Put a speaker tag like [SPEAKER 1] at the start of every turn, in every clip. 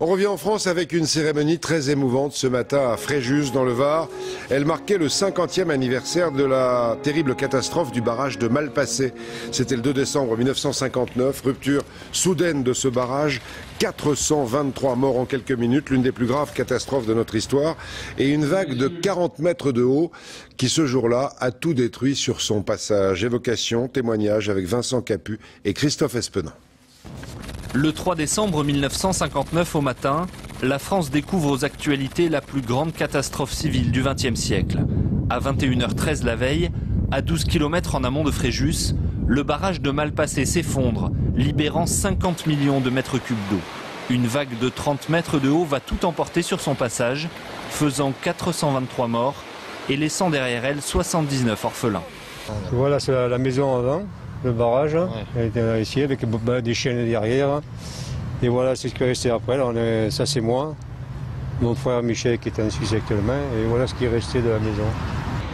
[SPEAKER 1] On revient en France avec une cérémonie très émouvante ce matin à Fréjus dans le Var. Elle marquait le 50e anniversaire de la terrible catastrophe du barrage de Malpasset. C'était le 2 décembre 1959, rupture soudaine de ce barrage, 423 morts en quelques minutes, l'une des plus graves catastrophes de notre histoire, et une vague de 40 mètres de haut qui ce jour-là a tout détruit sur son passage. Évocation, témoignage avec Vincent Capu et Christophe Espenant.
[SPEAKER 2] Le 3 décembre 1959 au matin, la France découvre aux actualités la plus grande catastrophe civile du XXe siècle. À 21h13 la veille, à 12 km en amont de Fréjus, le barrage de Malpasset s'effondre, libérant 50 millions de mètres cubes d'eau. Une vague de 30 mètres de haut va tout emporter sur son passage, faisant 423 morts et laissant derrière elle 79 orphelins.
[SPEAKER 3] Voilà, c'est la maison avant. Le barrage, elle était ici avec des chaînes derrière. Et voilà, c'est ce qui est resté après. Ça, c'est moi, mon frère Michel qui est en Suisse actuellement. Et voilà ce qui est resté de la maison.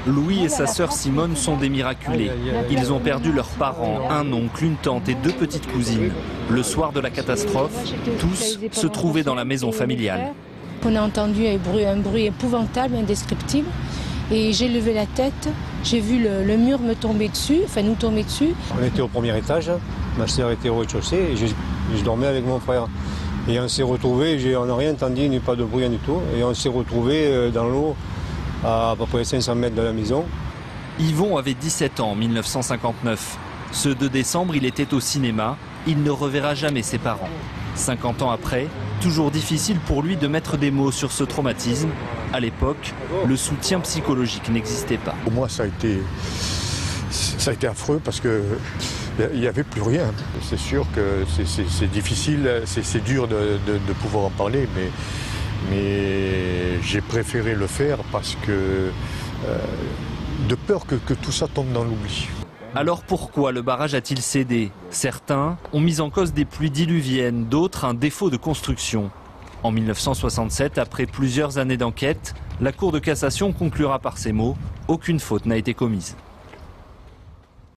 [SPEAKER 2] Louis et sa sœur Simone sont des miraculés. Ils ont perdu leurs parents, un oncle, une tante et deux petites cousines. Le soir de la catastrophe, tous se trouvaient dans la maison familiale.
[SPEAKER 4] On a entendu un bruit épouvantable, indescriptible. Et j'ai levé la tête, j'ai vu le mur me tomber dessus, enfin nous tomber dessus.
[SPEAKER 3] On était au premier étage, ma sœur était au rez-de-chaussée et je dormais avec mon frère. Et on s'est retrouvés, on n'a rien entendu, ni pas de bruit, rien du tout. Et on s'est retrouvés dans l'eau à peu près 500 mètres de la maison.
[SPEAKER 2] Yvon avait 17 ans en 1959. Ce 2 décembre, il était au cinéma. Il ne reverra jamais ses parents. 50 ans après, toujours difficile pour lui de mettre des mots sur ce traumatisme. À l'époque, le soutien psychologique n'existait pas.
[SPEAKER 5] Pour moi, ça a été affreux parce que il n'y avait plus rien. C'est sûr que c'est difficile, c'est dur de pouvoir en parler, mais j'ai préféré le faire parce que de peur que tout ça tombe dans l'oubli.
[SPEAKER 2] Alors pourquoi le barrage a-t-il cédé? Certains ont mis en cause des pluies diluviennes, d'autres un défaut de construction. En 1967, après plusieurs années d'enquête, la Cour de cassation conclura par ces mots : aucune faute n'a été commise.